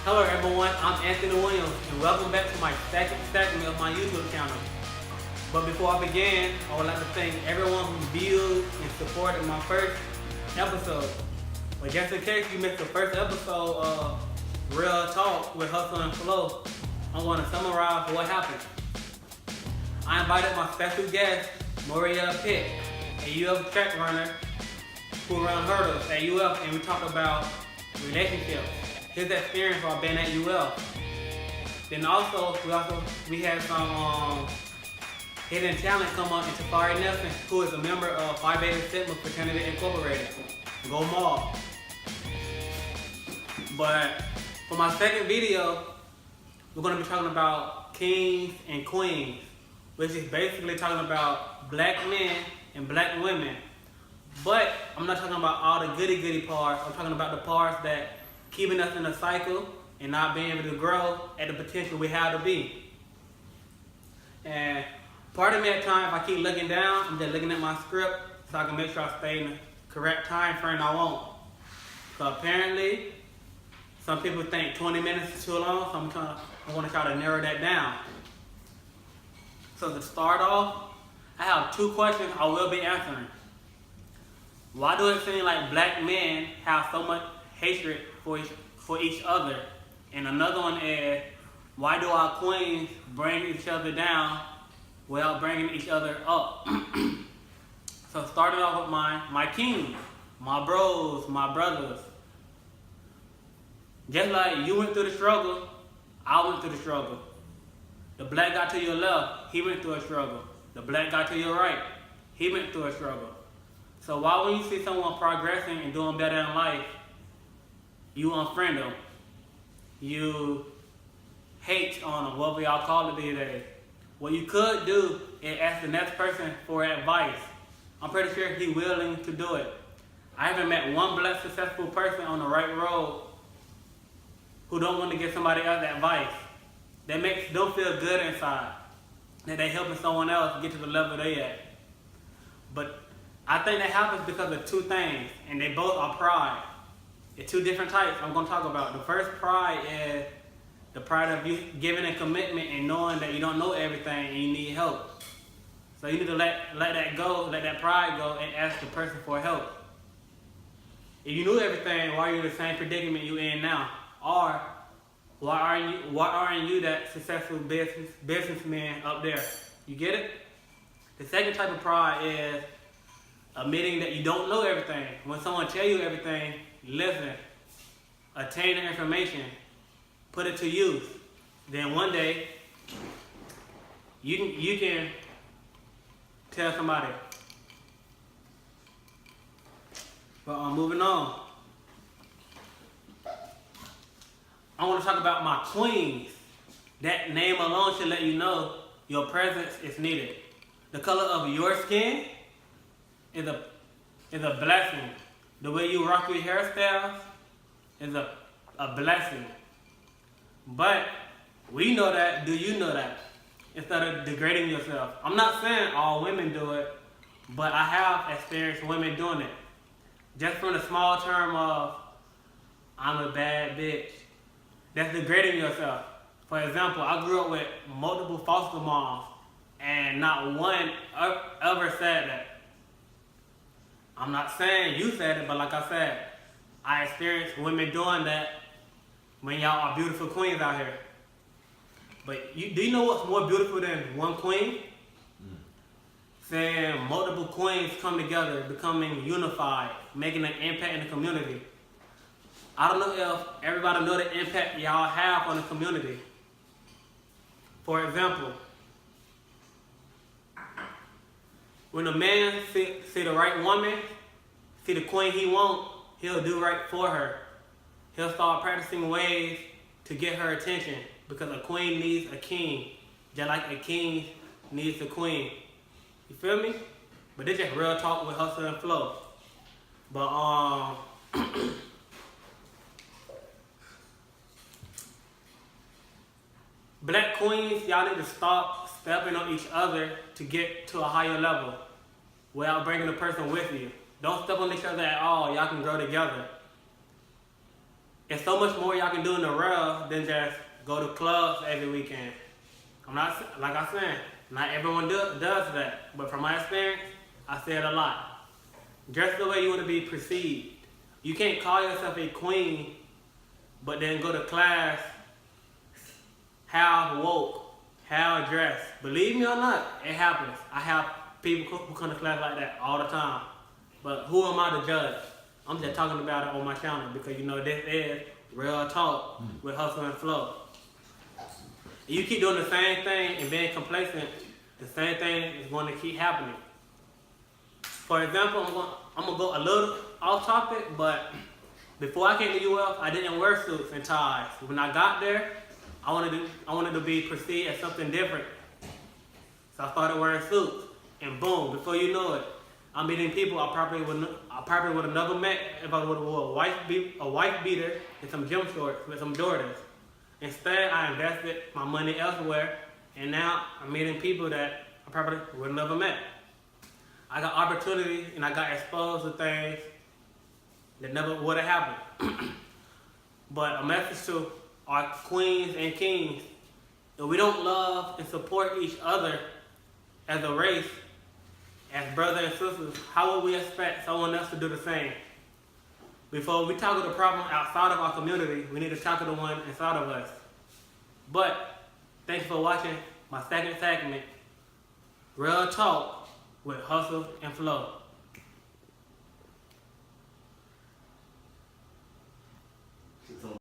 Hello everyone, I'm Anthony Williams and welcome back to my second segment of my YouTube channel. But before I begin, I would like to thank everyone who viewed and supported my first episode. But just in case you missed the first episode of Real Talk with Hustle and Flow, I'm going to summarize what happened. I invited my special guest, Maria Pitt, a UF track runner who runs hurdles at UF, and we talked about relationships, his experience while being at UF. Then we had some hidden talent come on into Tafari Nelson, who is a member of Phi Beta Sigma Fraternity Incorporated. Go Mob. But for my second video, we're going to be talking about kings and queens, which is basically talking about black men and black women. But I'm not talking about all the goody parts. I'm talking about the parts that keeping us in a cycle and not being able to grow at the potential we have to be. And part of me at times, if I keep looking down, I'm just looking at my script so I can make sure I stay in the correct time frame I want. So apparently, some people think 20 minutes is too long, so I want to try to narrow that down. So to start off, I have two questions I will be answering. Why do it seem like black men have so much hatred for each other? And another one is, why do our queens bring each other down without bringing each other up? So starting off with my kings, my bros, my brothers. Just like you went through the struggle, I went through the struggle. The black guy to your left, he went through a struggle. The black guy to your right, he went through a struggle. So why when you see someone progressing and doing better in life, you unfriend them, you hate on them, what we all call it these days. What you could do is ask the next person for advice. I'm pretty sure he's willing to do it. I haven't met one black successful person on the right road who don't want to give somebody else advice. That makes them feel good inside, that they helping someone else get to the level they at. But I think that happens because of two things, and they both are pride. It's two different types I'm going to talk about. The first pride is the pride of you giving a commitment and knowing that you don't know everything and you need help. So you need to let that go, let that pride go, and ask the person for help. If you knew everything, why are you in the same predicament you in now? Or why aren't you that successful businessman up there? You get it? The second type of pride is admitting that you don't know everything. When someone tells you everything, listen, attain the information, put it to use. Then one day, you can tell somebody. But moving on. I want to talk about my queens. That name alone should let you know your presence is needed. The color of your skin is a blessing. The way you rock your hairstyles is a blessing. But we know that. Do you know that? Instead of degrading yourself. I'm not saying all women do it, but I have experienced women doing it. Just from the small term of, I'm a bad bitch. That's degrading yourself. For example, I grew up with multiple foster moms, and not one ever said that. I'm not saying you said it, but like I said, I experienced women doing that when y'all are beautiful queens out here. But do you know what's more beautiful than one queen? Saying multiple queens come together, becoming unified, making an impact in the community. I don't know if everybody know the impact y'all have on the community. For example, when a man see the right woman, see the queen he want, he'll do right for her. He'll start practicing ways to get her attention because a queen needs a king, just like a king needs a queen. You feel me? But this just real talk with Hustle and Flow. But black queens, y'all need to stop stepping on each other to get to a higher level without bringing the person with you. Don't step on each other at all. Y'all can grow together. It's so much more y'all can do in the real than just go to clubs every weekend. I'm not, like I said, not everyone does that. But from my experience, I say it a lot. Dress the way you want to be perceived. You can't call yourself a queen, but then go to class how woke, how dressed. Believe me or not, it happens. I have people who come to class like that all the time. But who am I to judge? I'm just talking about it on my channel because you know this is Real Talk with Hustle and Flow. You keep doing the same thing and being complacent, the same thing is going to keep happening. For example, I'm going to go a little off topic, but before I came to UF, I didn't wear suits and ties. When I got there, I wanted to be perceived as something different. So I started wearing suits, and boom, before you know it, I'm meeting people I probably would have never met if I would have wore a white beater and some gym shorts with some Jordans. Instead, I invested my money elsewhere, and now I'm meeting people that I probably would have never met. I got opportunities and I got exposed to things that never would have happened. But a message to our queens and kings, if we don't love and support each other as a race, as brothers and sisters, how would we expect someone else to do the same? Before we tackle the problem outside of our community, we need to tackle the one inside of us. But thanks for watching my second segment, Real Talk with Hustle and Flow.